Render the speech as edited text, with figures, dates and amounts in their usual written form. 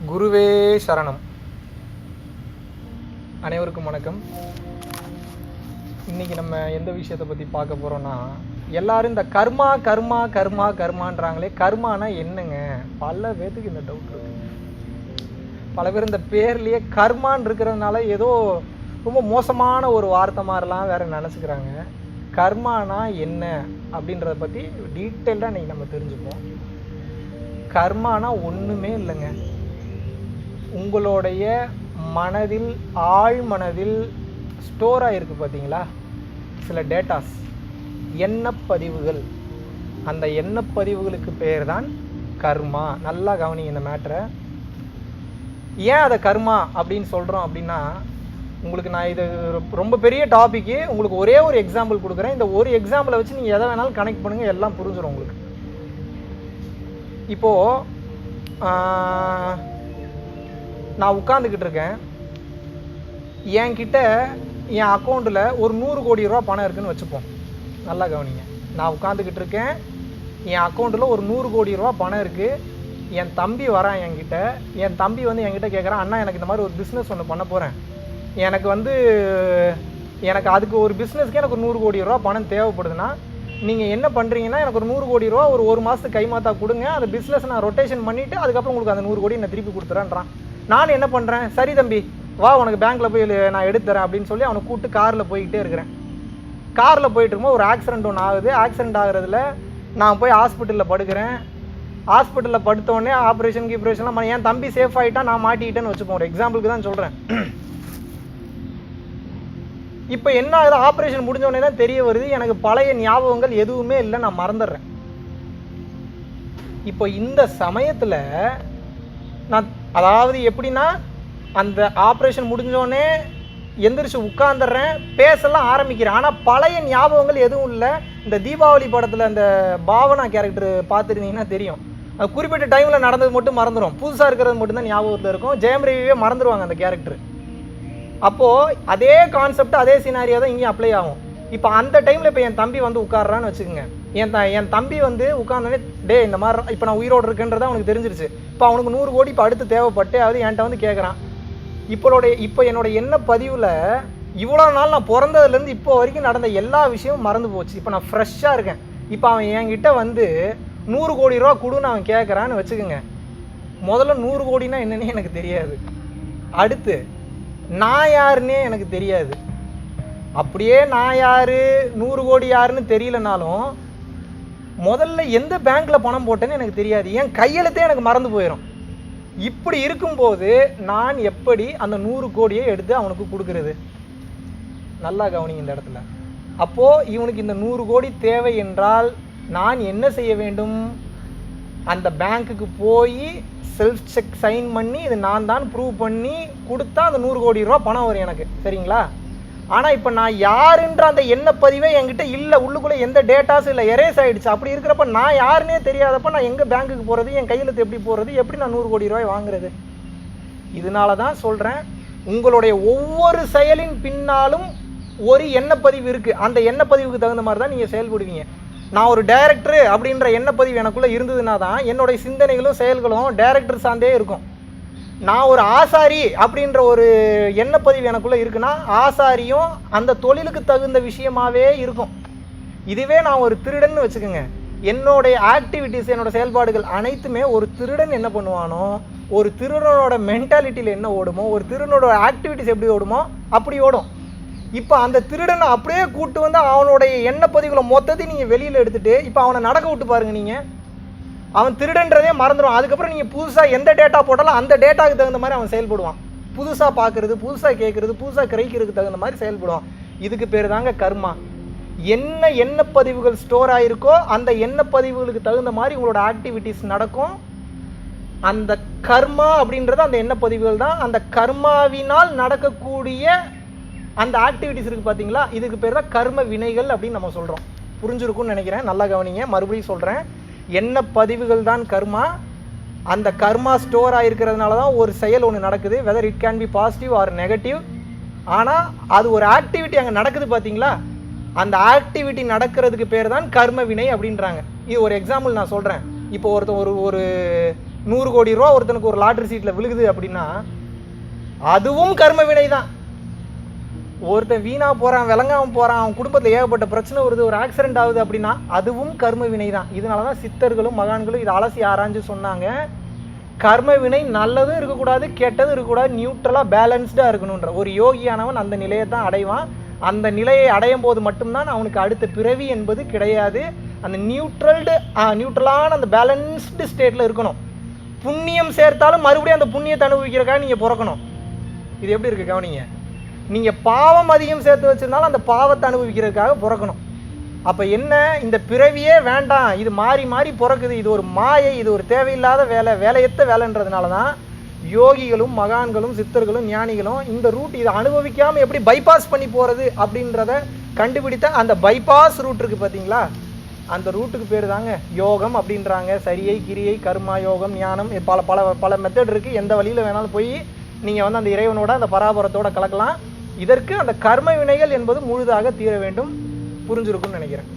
குருவே சரணம். அனைவருக்கும் வணக்கம். இன்றைக்கி நம்ம எந்த விஷயத்தை பற்றி பார்க்க போகிறோன்னா, எல்லோரும் இந்த கர்மா கர்மா கர்மா கர்மான்றாங்களே, கர்மானா என்னங்க? பல பேர்த்துக்கு இந்த டவுட் இருக்குது. பல பேர் இந்த பேர்லேயே கர்மான் இருக்கிறதுனால ஏதோ ரொம்ப மோசமான ஒரு வார்த்தை மாதிரிலாம் வேறு நினச்சிக்கிறாங்க. கர்மானா என்ன அப்படின்றத பற்றி டீட்டெயில்டாக இன்றைக்கி நம்ம தெரிஞ்சுப்போம். கர்மானா ஒன்றுமே இல்லைங்க. உங்களுடைய மனதில், ஆழ்மனதில் ஸ்டோர் ஆகிருக்கு பார்த்தீங்களா, சில டேட்டாஸ், எண்ணப்பதிவுகள். அந்த எண்ணப்பதிவுகளுக்கு பேர் தான் கர்மா. நல்லா கவனிங்க இந்த மேட்டரை. ஏன் அதை கர்மா அப்படின்னு சொல்கிறோம் அப்படின்னா, உங்களுக்கு நான் இது ரொம்ப பெரிய டாப்பிக்கு. உங்களுக்கு ஒரே ஒரு எக்ஸாம்பிள் கொடுக்குறேன். இந்த ஒரு எக்ஸாம்பிளை வச்சு நீங்கள் எதை வேணாலும் கனெக்ட் பண்ணுங்கள், எல்லாம் புரிஞ்சிடும் உங்களுக்கு. இப்போது நான் உட்காந்துக்கிட்டு இருக்கேன். என்கிட்ட என் அக்கௌண்ட்டில் ஒரு 100 கோடி ரூபா பணம் இருக்குதுன்னு வச்சுப்போம். நல்லா கவனிங்க. நான் உட்காந்துக்கிட்டு இருக்கேன். என் அக்கௌண்ட்டில் ஒரு 100 கோடி ரூபா பணம் இருக்குது. என் தம்பி வரான் என்கிட்ட. என் தம்பி வந்து என்கிட்ட கேட்குறான், அண்ணா எனக்கு இந்த மாதிரி ஒரு பிஸ்னஸ் ஒன்று பண்ண போகிறேன். எனக்கு அதுக்கு ஒரு பிஸ்னஸ்க்கு எனக்கு ஒரு 100 கோடி ரூபா பணம் தேவைப்படுதுன்னா, நீங்கள் என்ன பண்ணுறீங்கன்னா, எனக்கு ஒரு 100 கோடி ரூபா ஒரு மாதத்துக்கு கைமாத்தா கொடுங்க. அந்த பிஸ்னஸ் நான் ரொட்டேஷன் பண்ணிவிட்டு அதுக்கப்புறம் உங்களுக்கு அந்த 100 கோடி நான் திருப்பி கொடுத்துறேன்றான். நான் என்ன பண்ணுறேன், சரி தம்பி வா, உனக்கு பேங்க்கில் போய் நான் எடுத்துறேன் அப்படின்னு சொல்லி அவனை கூப்பிட்டு காரில் போய்கிட்டே இருக்கிறேன். காரில் போயிட்டு இருக்கும்போது ஒரு ஆக்சிடென்ட் ஒன்று ஆகுது. ஆக்சிடென்ட் ஆகுறதுல நான் போய் ஹாஸ்பிட்டலில் படுக்கிறேன். ஹாஸ்பிட்டலில் படுத்தோடனே ஆப்ரேஷன்லாம் என் தம்பி சேஃப் ஆகிட்டா, நான் மாட்டிக்கிட்டேன்னு வச்சுப்போம். ஒரு எக்ஸாம்பிளுக்கு தான் சொல்கிறேன். இப்போ என்ன ஆகுது, ஆப்ரேஷன் முடிஞ்சோடனே தான் தெரிய வருது, எனக்கு பழைய ஞாபகங்கள் எதுவுமே இல்லை, நான் மறந்துடுறேன். இப்போ இந்த சமயத்தில் நான், அதாவது எப்படின்னா, அந்த ஆப்ரேஷன் முடிஞ்சோடனே எந்திரிச்சு உட்காந்துடுறேன், பேசலாம் ஆரம்பிக்கிறேன். ஆனால் பழைய ஞாபகங்கள் எதுவும் இல்லை. இந்த தீபாவளி படத்தில் அந்த பாவனா கேரக்டர் பார்த்துருந்தீங்கன்னா தெரியும். அது குறிப்பிட்ட டைமில் நடந்தது மட்டும் மறந்துடும், புதுசாக இருக்கிறது மட்டும்தான் ஞாபகத்தில் இருக்கும். ஜெயம் ரவியே மறந்துடுவாங்க அந்த கேரக்டர். அப்போது அதே கான்செப்ட், அதே சினாரியோ தான் இங்கேயும் அப்ளை ஆகும். இப்போ அந்த டைமில் இப்போ என் தம்பி வந்து உட்கார்றான்னு வச்சுக்கோங்க. என் தம்பி வந்து உட்கார்ந்தோடனே, டே இந்த மாதிரி இப்போ நான் உயிரோடு இருக்குன்றதை அவனுக்கு தெரிஞ்சிருச்சு. இப்போ அவனுக்கு 100 கோடி இப்போ அடுத்து தேவைப்பட்டு அது என்கிட்ட வந்து கேட்குறான். இப்போ என்னோட எண்ண பதிவில் இவ்வளோ நாள் நான் பிறந்ததுலேருந்து இப்போ வரைக்கும் நடந்த எல்லா விஷயமும் மறந்து போச்சு. இப்போ நான் ஃப்ரெஷ்ஷாக இருக்கேன். இப்போ அவன் என்கிட்ட வந்து 100 கோடி ரூபா கொடுன்னு அவன் கேட்குறான்னு வச்சுக்கோங்க. முதல்ல 100 கோடினா என்னன்னே எனக்கு தெரியாது. அடுத்து நான் யாருன்னே எனக்கு தெரியாது. அப்படியே நான் யார், 100 கோடி யாருன்னு தெரியலனாலும் முதல்ல எந்த பேங்க்கில் பணம் போட்டேன்னு எனக்கு தெரியாது. என் கையெழுத்தே எனக்கு மறந்து போயிடும். இப்படி இருக்கும்போது நான் எப்படி அந்த 100 கோடியை எடுத்து அவனுக்கு கொடுக்கறது? நல்லா கவனிங்க இந்த இடத்துல. அப்போது இவனுக்கு இந்த 100 கோடி தேவை என்றால் நான் என்ன செய்ய வேண்டும்? அந்த பேங்க்குக்கு போய் செல்ஃப் செக் சைன் பண்ணி இது நான் தான் ப்ரூவ் பண்ணி கொடுத்தா அந்த 100 கோடி ரூபா பணம் வரும் எனக்கு, சரிங்களா? ஆனால் இப்போ நான் யாருன்ற அந்த எண்ணப்பதிவே என்கிட்ட இல்லை, உள்ளுக்குள்ளே எந்த டேட்டாஸும் இல்லை, எரேஸ் ஆகிடுச்சு. அப்படி இருக்கிறப்ப நான் யாருன்னே தெரியாதப்ப நான் எங்கே பேங்க்குக்கு போகிறது, என் கையெழுத்து எப்படி போகிறது, எப்படி நான் 100 கோடி ரூபாய் வாங்குறது? இதனால தான் சொல்கிறேன், உங்களுடைய ஒவ்வொரு செயலின் பின்னாலும் ஒரு எண்ணப்பதிவு இருக்குது. அந்த எண்ணப்பதிவுக்கு தகுந்த மாதிரி தான் நீங்கள் செயல்படுவீங்க. நான் ஒரு டைரக்டரு அப்படின்ற எண்ணப்பதிவு எனக்குள்ளே இருந்ததுனா தான் என்னுடைய சிந்தனைகளும் செயல்களும் டைரக்டர் சார்ந்தே இருக்கும். நான் ஒரு ஆசாரி அப்படின்ற ஒரு எண்ணப்பதிவு எனக்குள்ளே இருக்குன்னா ஆசாரியும் அந்த தொழிலுக்கு தகுந்த விஷயமாகவே இருக்கும். இதுவே நான் ஒரு திருடன்னு வச்சுக்கோங்க, என்னுடைய ஆக்டிவிட்டீஸ், என்னோடய செயல்பாடுகள் அனைத்துமே ஒரு திருடன் என்ன பண்ணுவானோ, ஒரு திருடனோட மென்டாலிட்டியில் என்ன ஓடுமோ, ஒரு திருடனோட ஆக்டிவிட்டீஸ் எப்படி ஓடுமோ அப்படி ஓடும். இப்போ அந்த திருடனை அப்படியே கூட்டு வந்து அவனுடைய எண்ணப்பதிவுகளை மொத்தத்தையும் நீங்கள் வெளியில் எடுத்துகிட்டு இப்போ அவனை நடக்க விட்டு பாருங்கள். நீங்கள் அவன் திருடன்றதே மறந்துடும். அதுக்கப்புறம் நீங்கள் புதுசாக எந்த டேட்டா போட்டாலும் அந்த டேட்டாவுக்கு தகுந்த மாதிரி அவன் செயல்படுவான். புதுசாக பார்க்குறது, புதுசாக கேட்குறது, புதுசாக கிரகிக்கிறதுக்கு தகுந்த மாதிரி செயல்படுவான். இதுக்கு பேர் தாங்க கர்மா. என்ன எண்ணப்பதிவுகள் ஸ்டோர் ஆகிருக்கோ அந்த எண்ணப்பதிவுகளுக்கு தகுந்த மாதிரி உங்களோட ஆக்டிவிட்டீஸ் நடக்கும். அந்த கர்மா அப்படின்றது அந்த எண்ணப்பதிவுகள் தான். அந்த கர்மாவினால் நடக்கக்கூடிய அந்த ஆக்டிவிட்டீஸ் இருக்குது பார்த்தீங்களா, இதுக்கு பேர் தான் கர்ம வினைகள் அப்படின்னு நம்ம சொல்கிறோம். புரிஞ்சிருக்கும்னு நினைக்கிறேன். நல்லா கவனிங்க, மறுபடியும் சொல்கிறேன். என்ன பதிவுகள் தான் கர்மா. அந்த கர்மா ஸ்டோர் ஆகிருக்கிறதுனால தான் ஒரு செயல் ஒன்று நடக்குது, whether it can be positive or negative. ஆனால் அது ஒரு ஆக்டிவிட்டி அங்கே நடக்குது பார்த்தீங்களா, அந்த ஆக்டிவிட்டி நடக்கிறதுக்கு பேர் தான் கர்ம வினை அப்படின்றாங்க. இது ஒரு எக்ஸாம்பிள் நான் சொல்கிறேன். இப்போ ஒருத்தன் ஒரு 100 கோடி ரூபா ஒருத்தனுக்கு ஒரு லாட்டரி சீட்டில் விழுகுது அப்படின்னா அதுவும் கர்ம வினை தான். ஒருத்தன் வீணாக போகிறான், விளங்காமல் போகிறான், அவன் குடும்பத்தில் ஏகப்பட்ட பிரச்சனை வருது, ஒரு ஆக்சிடென்ட் ஆகுது அப்படின்னா அதுவும் கர்ம வினை தான். இதனால தான் சித்தர்களும் மகான்களும் இதை அலசி ஆராய்ஞ்சு சொன்னாங்க, கர்ம வினை நல்லதும் இருக்கக்கூடாது, கெட்டதும் இருக்கக்கூடாது, நியூட்ரலாக பேலன்ஸ்டாக இருக்கணுன்ற. ஒரு யோகியானவன் அந்த நிலையை தான் அடைவான். அந்த நிலையை அடையும் போது மட்டும்தான் அவனுக்கு அடுத்த பிறவி என்பது கிடையாது. அந்த நியூட்ரலான அந்த பேலன்ஸ்டு ஸ்டேட்டில் இருக்கணும். புண்ணியம் சேர்த்தாலும் மறுபடியும் அந்த புண்ணியத்தை அனுபவிக்கிறக்காக நீங்கள் பிறக்கணும். இது எப்படி இருக்குது கவனிங்க. நீங்கள் பாவம் அதிகம் சேர்த்து வச்சுருந்தாலும் அந்த பாவத்தை அனுபவிக்கிறதுக்காக பிறக்கணும். அப்போ என்ன, இந்த பிறவியே வேண்டாம், இது மாறி மாறி பிறக்குது, இது ஒரு மாயை, இது ஒரு தேவையில்லாத வேலை, வேலையற்ற வேலைன்றதுனால தான் யோகிகளும் மகான்களும் சித்தர்களும் ஞானிகளும் இந்த ரூட் இதை அனுபவிக்காமல் எப்படி பைபாஸ் பண்ணி போகிறது அப்படின்றத கண்டுபிடித்த அந்த பைபாஸ் ரூட் இருக்குது பார்த்தீங்களா, அந்த ரூட்டுக்கு பேர் தாங்க யோகம் அப்படின்றாங்க. சரியை, கிரியை, கர்மா யோகம், ஞானம், பல பல பல மெத்தட் இருக்குது. எந்த வழியில் வேணாலும் போய் நீங்கள் வந்து அந்த இறைவனோட அந்த பராபரத்தோட கலக்கலாம். இதற்கு அந்த கர்ம வினைகள் என்பது முழுதாக தீர வேண்டும். புரிஞ்சிருக்கும்னு நினைக்கிறேன்.